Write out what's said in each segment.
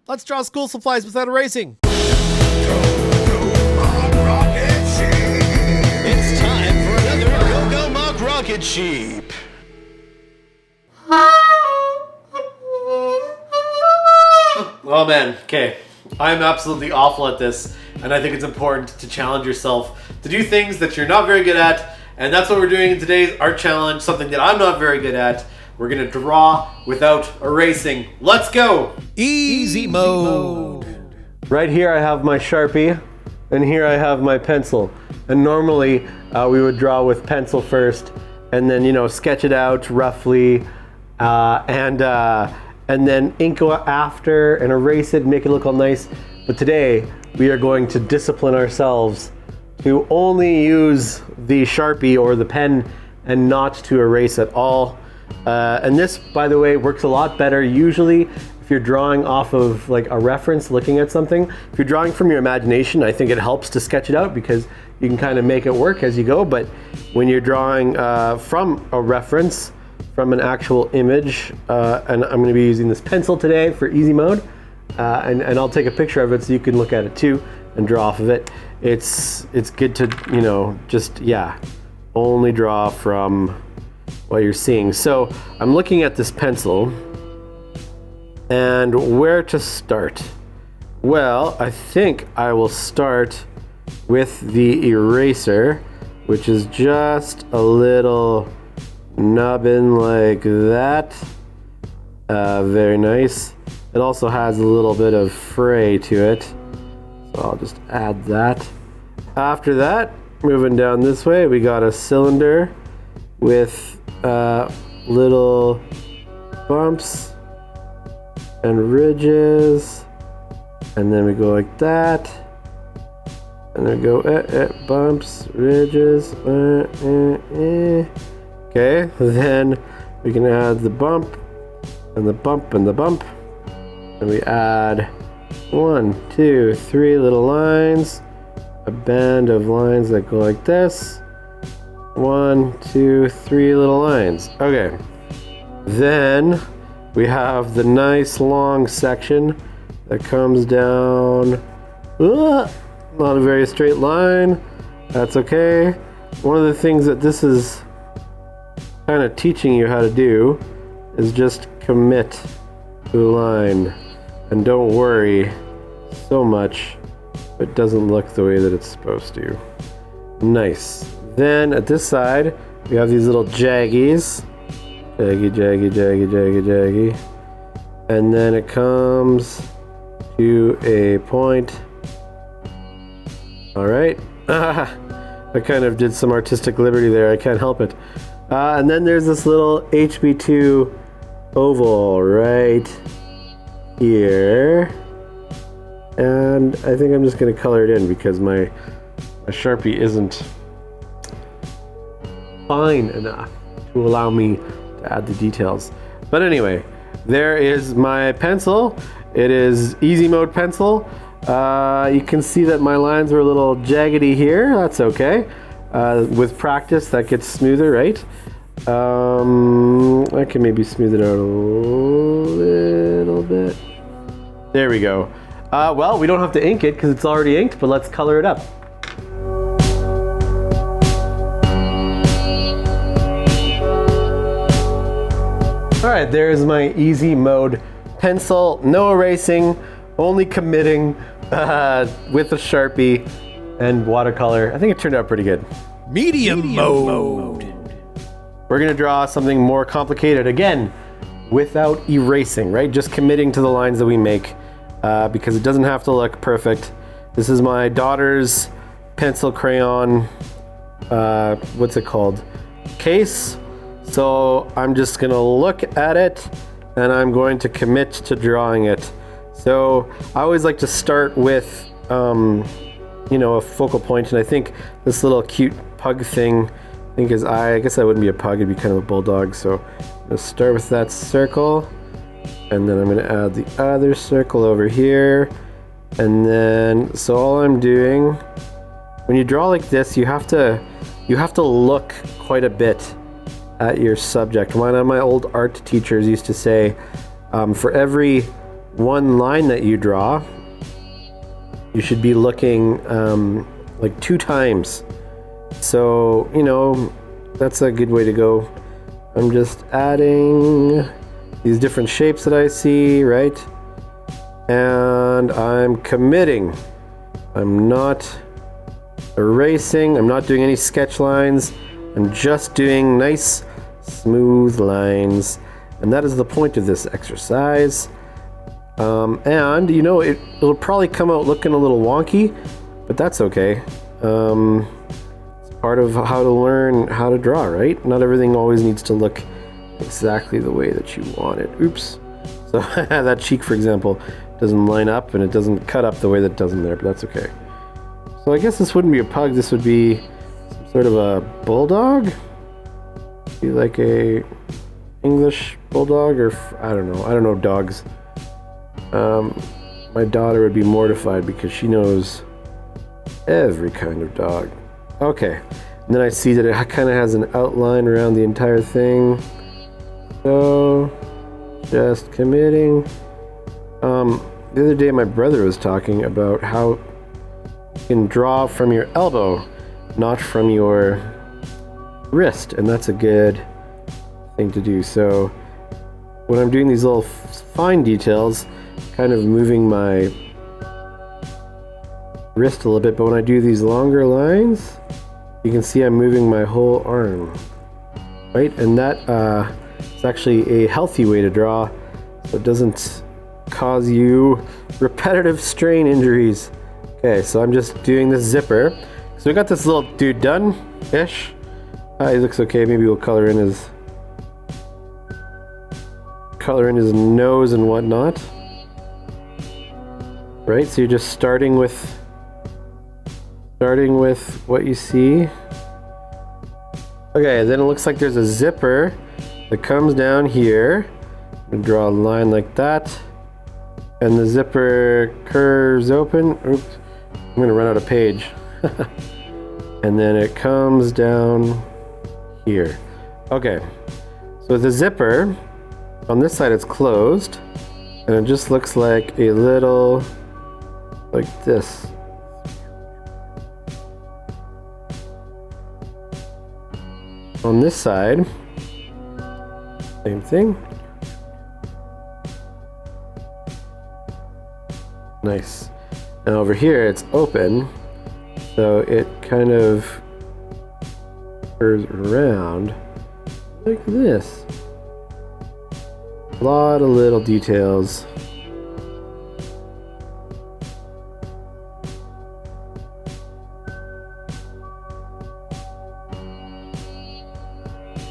Let's draw school supplies without erasing. It's time for another Go-Go Mock Rocket Sheep. Oh man, okay. I'm absolutely awful at this, and I think it's important to challenge yourself to do things that you're not very good at, and that's what we're doing in today's art challenge, something that I'm not very good at. We're gonna draw without erasing. Let's go! Easy mode. Right here I have my Sharpie, and here I have my pencil. And normally we would draw with pencil first, and then sketch it out roughly, and then ink after and erase it, make it look all nice. But today we are going to discipline ourselves to only use the Sharpie or the pen and not to erase at all. And this, by the way, works a lot better usually if you're drawing off of like a reference, looking at something. If you're drawing from your imagination, I think it helps to sketch it out because you can kind of make it work as you go. But when you're drawing from a reference, from an actual image, and I'm going to be using this pencil today for easy mode, and I'll take a picture of it so you can look at it too and draw off of it. It's good to just only draw from what you're seeing. So I'm looking at this pencil, and where to start? Well, I think I will start with the eraser, which is just a little nubbin like that. Very nice. It also has a little bit of fray to it, so I'll just add that. After that, moving down this way, we got a cylinder with little bumps and ridges, and then we go like that, and then we go bumps, ridges, okay, then we can add the bump and the bump and the bump, and we add 1, 2, 3 little lines, a band of lines that go like this. 1, 2, 3 little lines. Okay. Then we have the nice long section that comes down. Not a very straight line. That's okay. One of the things that this is kind of teaching you how to do is just commit to a line and don't worry so much if it doesn't look the way that it's supposed to. Nice. Then at this side, we have these little jaggies. Jaggy. And then it comes to a point. All right. I kind of did some artistic liberty there. I can't help it. And then there's this little HB2 oval right here. And I think I'm just going to color it in because my Sharpie isn't fine enough to allow me to add the details. But anyway, there is my pencil. It is easy mode pencil. You can see that my lines were a little jaggedy here. That's okay. With practice, that gets smoother, right? I can maybe smooth it out a little bit. There we go. Well, we don't have to ink it because it's already inked, but let's color it up. All right, there's my easy mode pencil. No erasing, only committing with a Sharpie and watercolor. I think it turned out pretty good. Medium mode. We're gonna draw something more complicated again without erasing, right? Just committing to the lines that we make because it doesn't have to look perfect. This is my daughter's pencil crayon, what's it called? Case. So I'm just gonna look at it and I'm going to commit to drawing it. So I always like to start with a focal point, and I think this little cute pug thing, I think is I guess that wouldn't be a pug, it'd be kind of a bulldog. So I'm gonna start with that circle, and then I'm gonna add the other circle over here. And then, so all I'm doing, when you draw like this, you have to look quite a bit at your subject. One of my old art teachers used to say, for every one line that you draw, you should be looking like 2 times. So, you know, that's a good way to go. I'm just adding these different shapes that I see, right? And I'm committing. I'm not erasing. I'm not doing any sketch lines. I'm just doing nice, smooth lines. And that is the point of this exercise. And, you know, it'll probably come out looking a little wonky, but that's okay. It's part of how to learn how to draw, right? Not everything always needs to look exactly the way that you want it. Oops. So that cheek, for example, doesn't line up and it doesn't cut up the way that it does in there, but that's okay. So I guess this wouldn't be a pug, this would be some sort of a bulldog? Be like a English bulldog, or I don't know dogs. My daughter would be mortified because she knows every kind of dog. Okay, and then I see that it kind of has an outline around the entire thing. So, just committing. The other day my brother was talking about how you can draw from your elbow, not from your wrist, and that's a good thing to do. So when I'm doing these little fine details, kind of moving my wrist a little bit, but when I do these longer lines, you can see I'm moving my whole arm, right? And that is actually a healthy way to draw, so it doesn't cause you repetitive strain injuries. Okay, so I'm just doing this zipper. So we got this little dude done-ish. He looks okay. Maybe we'll color in his nose and whatnot. Right, so you're just starting with what you see. Okay, then it looks like there's a zipper that comes down here. I'm gonna draw a line like that, and the zipper curves open. Oops, I'm gonna run out of page. And then it comes down here. Okay, so the zipper on this side it's closed, and it just looks like a little, like this. On this side, same thing. Nice. And over here it's open, so it kind of curves around like this. A lot of little details.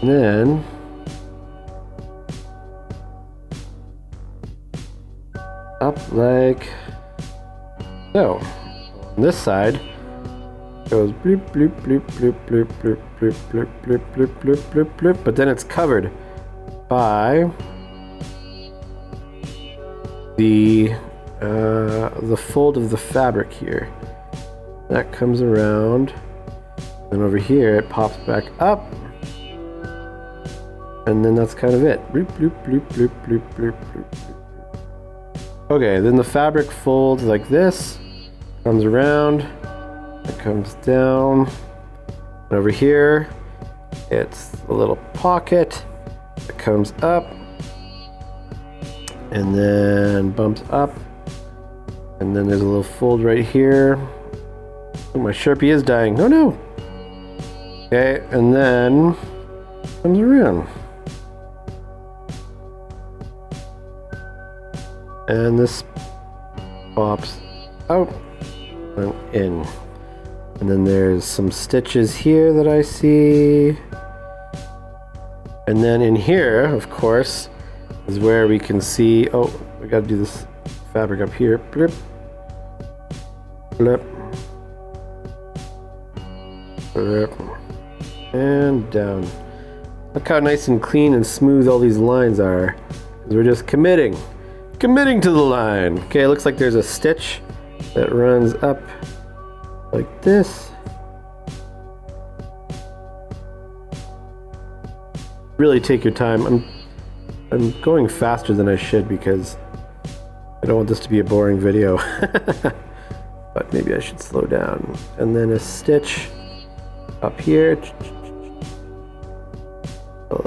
And then up like so. On this side goes bloop bloop bloop bloop bloop bloop bloop bloop bloop bloop bloop bloop bloop, but then it's covered by the fold of the fabric here. That comes around, and over here it pops back up. And then that's kind of it. Bloop, bloop, bloop, bloop, bloop, bloop, bloop, bloop. Okay, then the fabric folds like this, comes around, it comes down, and over here, it's a little pocket that comes up, and then bumps up, and then there's a little fold right here. Oh, my Sharpie is dying. Oh no! Okay, and then comes around. And this pops out and in. And then there's some stitches here that I see. And then in here, of course, is where we can see, oh, we gotta do this fabric up here. Blip, blip, blip, and down. Look how nice and clean and smooth all these lines are. Because we're just committing to the line. Okay, it looks like there's a stitch that runs up like this. Really take your time. I'm going faster than I should because I don't want this to be a boring video. But maybe I should slow down. And then a stitch up here.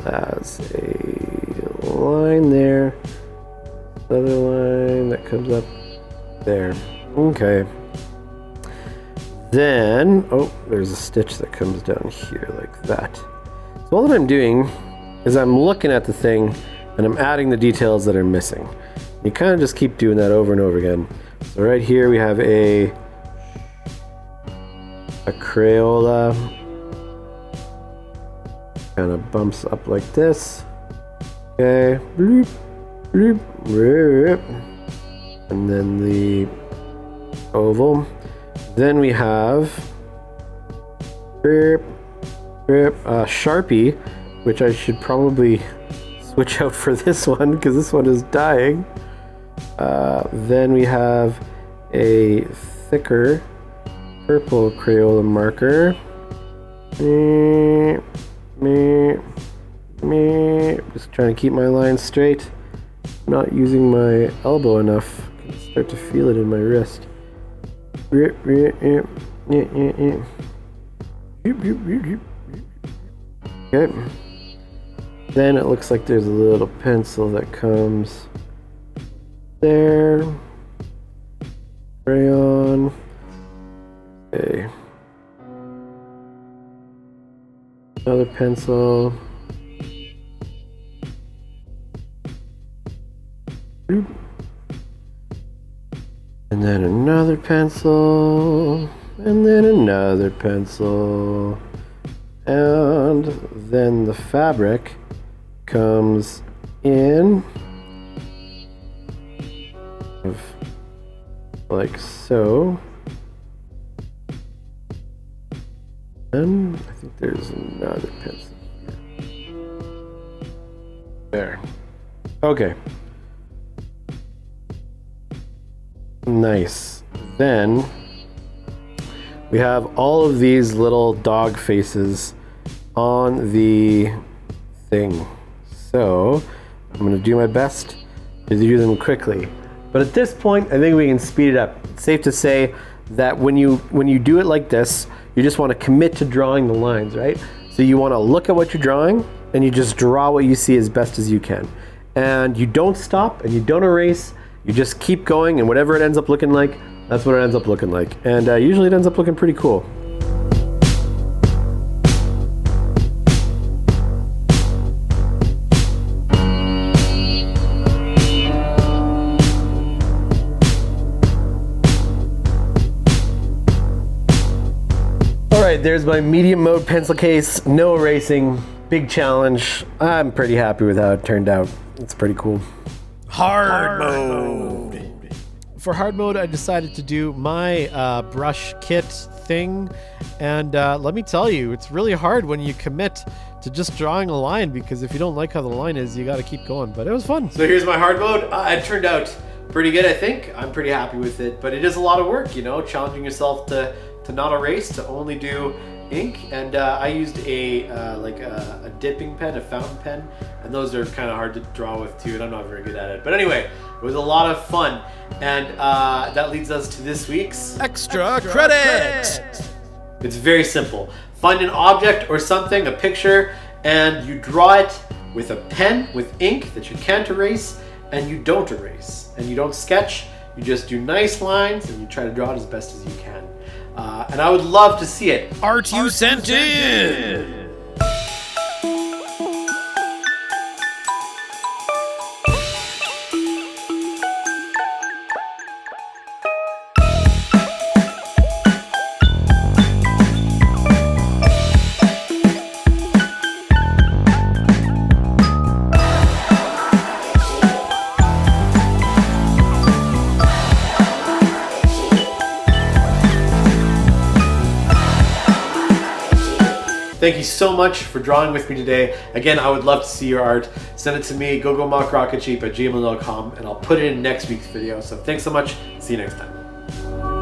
As a line there. Another line that comes up there. Okay. Then, oh, there's a stitch that comes down here like that. So all that I'm doing is I'm looking at the thing and I'm adding the details that are missing. You kind of just keep doing that over and over again. So right here we have a Crayola. Kind of bumps up like this. Okay. Bloop, bloop, bloop. And then the oval. Then we have Sharpie, which I should probably switch out for this one because this one is dying. Then we have a thicker purple Crayola marker. Just trying to keep my line straight. Not using my elbow enough. I can start to feel it in my wrist. Okay. Then it looks like there's a little pencil that comes there. Crayon. Okay. Another pencil. And then another pencil. And then another pencil. And then the fabric comes in like so. And I think there's another pencil here. There. Okay. Nice. Then we have all of these little dog faces on the thing. So I'm going to do my best to do them quickly. But at this point, I think we can speed it up. It's safe to say that when you do it like this, you just want to commit to drawing the lines, right? So you want to look at what you're drawing and you just draw what you see as best as you can. And you don't stop and you don't erase. You just keep going, and whatever it ends up looking like, that's what it ends up looking like. And usually it ends up looking pretty cool. All right, there's my medium mode pencil case, no erasing, big challenge. I'm pretty happy with how it turned out. It's pretty cool. Hard mode. For hard mode, I decided to do my brush kit thing, and let me tell you, it's really hard when you commit to just drawing a line, because if you don't like how the line is, you got to keep going. But it was fun. So here's my hard mode. It turned out pretty good, I think. I'm pretty happy with it, but it is a lot of work, you know, challenging yourself to not erase, to only do ink. And I used a dipping pen, a fountain pen, and those are kind of hard to draw with too, and I'm not very good at it. But anyway, it was a lot of fun, and that leads us to this week's Extra credit. It's very simple. Find an object or something, a picture, and you draw it with a pen with ink that you can't erase, and you don't erase, and you don't sketch. You just do nice lines, and you try to draw it as best as you can. And I would love to see it. Art you sent in. Thank you so much for drawing with me today. Again, I would love to see your art. Send it to me, gogomockrocketcheap@gmail.com, and I'll put it in next week's video. So thanks so much. See you next time.